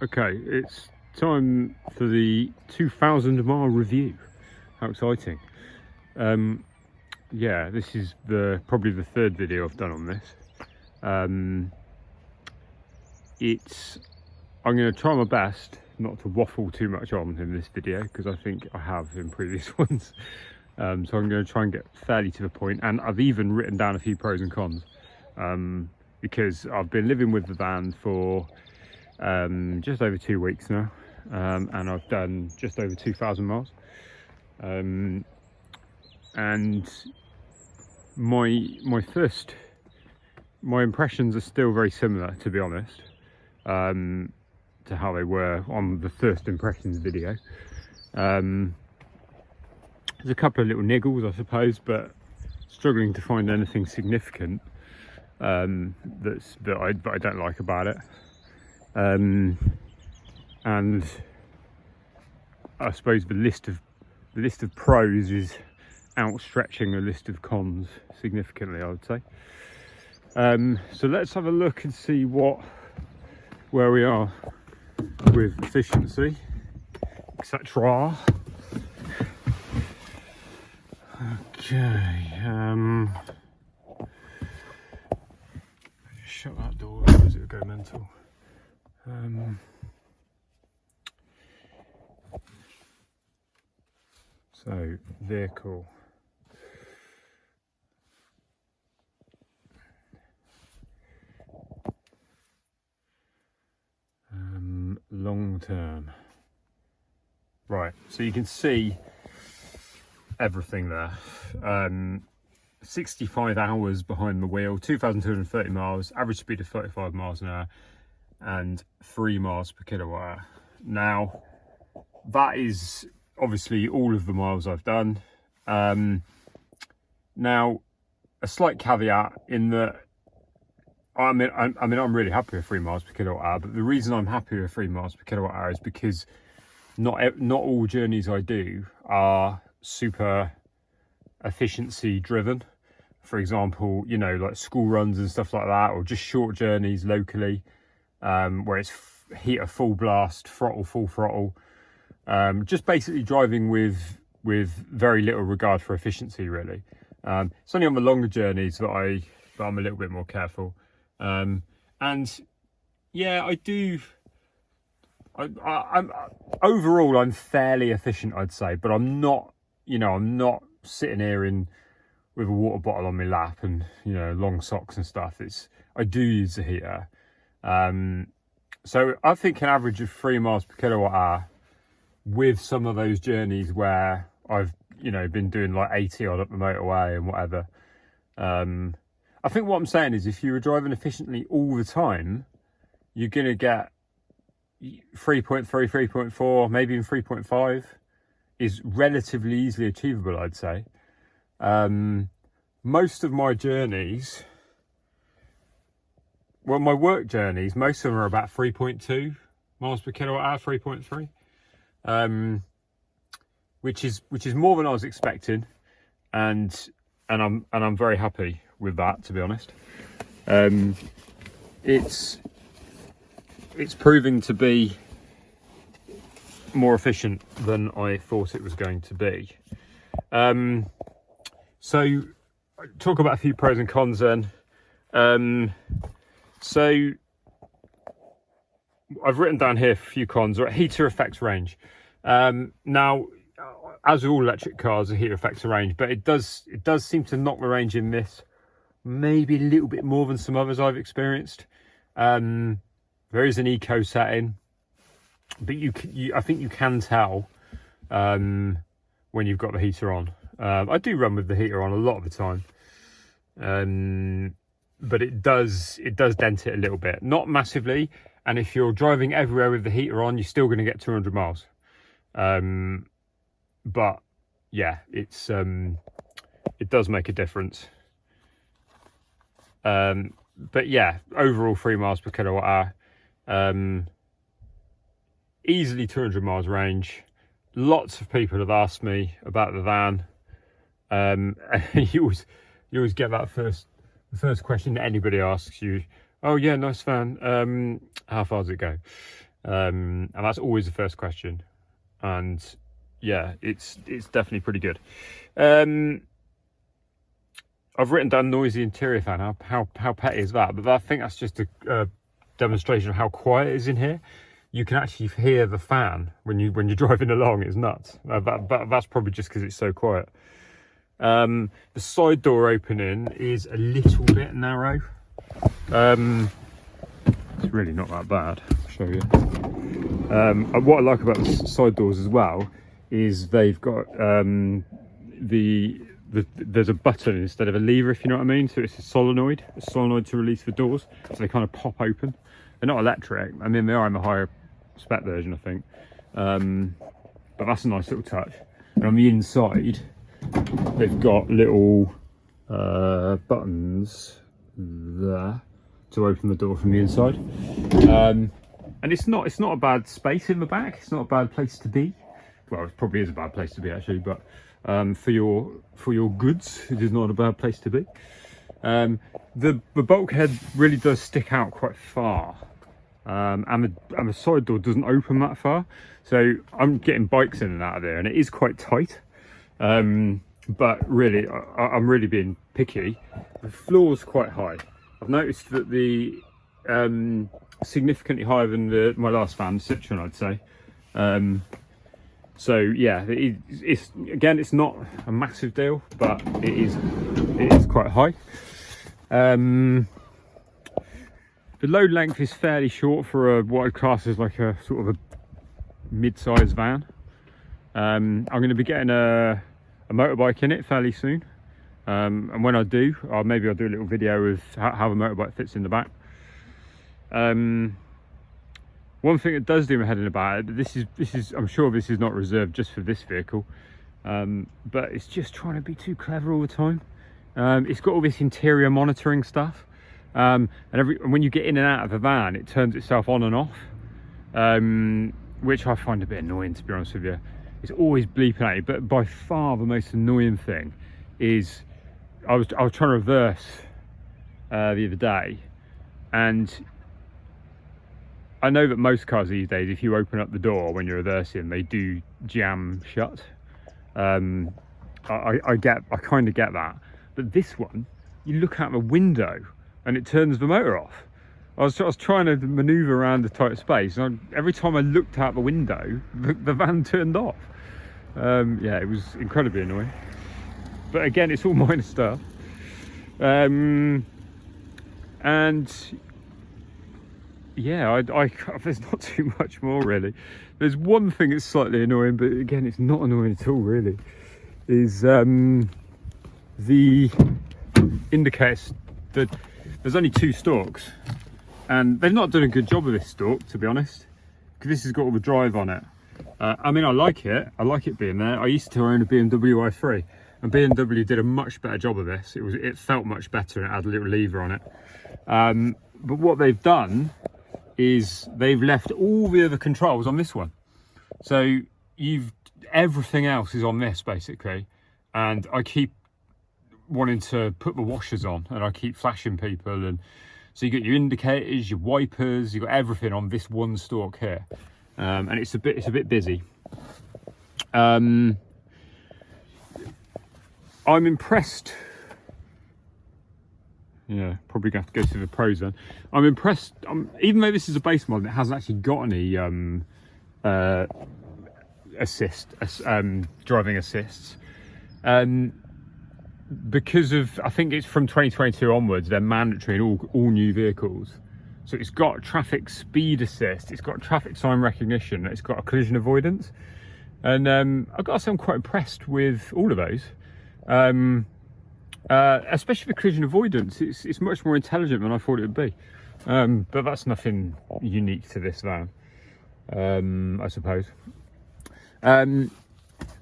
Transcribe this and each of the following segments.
Okay, it's time for the 2,000-mile review. How exciting. Yeah, this is probably the third video I've done on this. I'm going to try my best not to waffle too much on in this video, because I think I have in previous ones. So I'm going to try and get fairly to the point, and I've even written down a few pros and cons, because I've been living with the van for just over 2 weeks now, and I've done just over 2,000 miles, and my impressions are still very similar, to be honest, to how they were on the first impressions video. There's a couple of little niggles, I suppose, but struggling to find anything significant that I don't like about it. And I suppose the list of pros is outstretching the list of cons significantly, I would say. So let's have a look and see where we are with efficiency, etc. Okay, shut that door, otherwise it'll go mental. So vehicle, long term, right, so you can see everything there. 65 hours behind the wheel, 2,230 miles, average speed of 35 miles an hour, and 3 miles per kilowatt hour. Now that is obviously all of the miles I've done. Now a slight caveat in that I'm really happy with 3 miles per kilowatt hour, but the reason I'm happy with 3 miles per kilowatt hour is because not all journeys I do are super efficiency driven. For example, you know, like school runs and stuff like that, or just short journeys locally, where it's heater full blast, throttle full throttle, just basically driving with very little regard for efficiency, really. It's only on the longer journeys that I'm a little bit more careful. And yeah, I'm overall I'm fairly efficient, I'd say, but I'm not sitting here with a water bottle on my lap and, you know, long socks and stuff. I do use the heater. So I think an average of 3 miles per kilowatt hour, with some of those journeys where I've, you know, been doing like 80 odd up the motorway and whatever. I think what I'm saying is, if you were driving efficiently all the time, you're going to get 3.3, 3.4, maybe even 3.5 is relatively easily achievable, I'd say. Most of my journeys, well, my work journeys, most of them are about 3.2 miles per kilowatt hour, 3.3, which is more than I was expecting, and I'm very happy with that, to be honest. It's proving to be more efficient than I thought it was going to be. So talk about a few pros and cons then. So I've written down here a few cons. Right, heater effects range. Now, as with all electric cars, the heater affects the range, but it does seem to knock the range in this maybe a little bit more than some others I've experienced. There is an eco setting, but I think you can tell when you've got the heater on. I do run with the heater on a lot of the time, but it does dent it a little bit, not massively. And if you're driving everywhere with the heater on, you're still going to get 200 miles. But yeah, it does make a difference. But yeah, overall 3 miles per kilowatt hour, easily 200 miles range. Lots of people have asked me about the van. And you always get that first question that anybody asks you. Oh yeah, nice van. How far does it go? And that's always the first question. And yeah, it's definitely pretty good. I've written down noisy interior fan. How petty is that? But I think that's just a demonstration of how quiet it is in here. You can actually hear the fan when you're driving along. It's nuts. That's probably just because it's so quiet. The side door opening is a little bit narrow. It's really not that bad. I'll show you. What I like about the side doors as well is they've got there's a button instead of a lever, if you know what I mean. So it's a solenoid to release the doors, so they kind of pop open. They're not electric. I mean, they are in the higher spec version, I think. But that's a nice little touch. And on the inside, they've got little buttons there to open the door from the inside. And it's not a bad space in the back. It's not a bad place to be. Well, it probably is a bad place to be actually, but for your goods, it is not a bad place to be. The bulkhead really does stick out quite far, and the side door doesn't open that far. So I'm getting bikes in and out of there, and it is quite tight. But really, I'm really being picky. The floor's quite high. I've noticed that the significantly higher than my last van, Citroen, I'd say. So yeah, it's not a massive deal, but it is quite high. The load length is fairly short for what I'd class as like a sort of a mid-sized van. I'm going to be getting a motorbike in it fairly soon, and when I do, maybe I'll do a little video of how the motorbike fits in the back. One thing that does do my head in about it, this is I'm sure this is not reserved just for this vehicle, but it's just trying to be too clever all the time. It's got all this interior monitoring stuff, and when you get in and out of the van, it turns itself on and off, which I find a bit annoying, to be honest with you. It's always bleeping at you. But by far the most annoying thing is I was trying to reverse the other day, and I know that most cars these days, if you open up the door when you're reversing, they do jam shut. I kind of get that, but this one, you look out the window and it turns the motor off. I was trying to maneuver around the tight space, and every time I looked out the window, the van turned off. Yeah, it was incredibly annoying. But again, it's all minor stuff. And yeah, there's not too much more really. There's one thing that's slightly annoying, but again, it's not annoying at all really, is the indicators. That there's only 2 stalks, and they've not done a good job of this stalk, to be honest, because this has got all the drive on it. I mean, I like it being there. I used to own a BMW i3, and BMW did a much better job of this. It felt much better, and it had a little lever on it. But what they've done is they've left all the other controls on this one. So everything else is on this basically, and I keep wanting to put the washers on, and I keep flashing people, and so you got your indicators, your wipers, you got everything on this one stalk here, and it's a bit busy. I'm impressed. Yeah, probably going to have to go through the pros then. I'm impressed. Even though this is a base model, it hasn't actually got any driving assists. Because of, I think it's from 2022 onwards, they're mandatory in all new vehicles. So it's got traffic speed assist, it's got traffic sign recognition, it's got a collision avoidance, and I've got to say I'm quite impressed with all of those. Especially the collision avoidance, it's much more intelligent than I thought it would be. But that's nothing unique to this van, I suppose.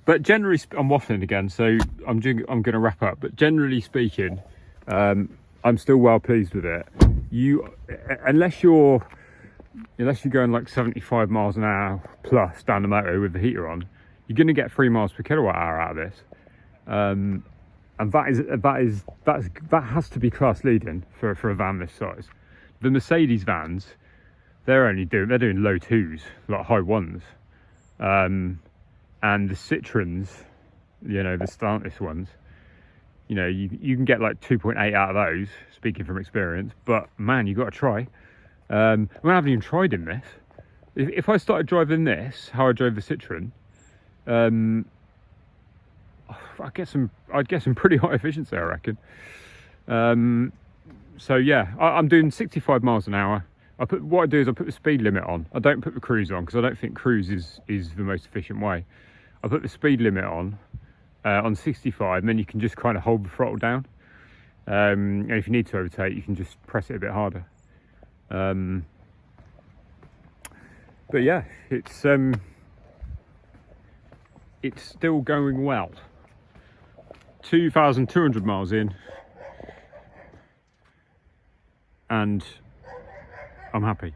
But generally, I'm waffling again, so I'm going to wrap up. But generally speaking, I'm still well pleased with it. Unless you're going like 75 miles an hour plus down the motorway with the heater on, you're going to get 3 miles per kilowatt hour out of this. And that has to be class leading for a van this size. The Mercedes vans, they're doing low 2s, like high 1s. And the Citroens, you know, the Stellantis ones, you know, you can get like 2.8 out of those, speaking from experience, but man, you got to try. I haven't even tried in this. If I started driving this, how I drove the Citroen, I'd get some pretty high efficiency, I reckon. So yeah, I'm doing 65 miles an hour. What I do is I put the speed limit on. I don't put the cruise on because I don't think cruise is the most efficient way. I put the speed limit on 65, and then you can just kind of hold the throttle down. And if you need to overtake, you can just press it a bit harder. But yeah, it's still going well. 2,200 miles in, and I'm happy.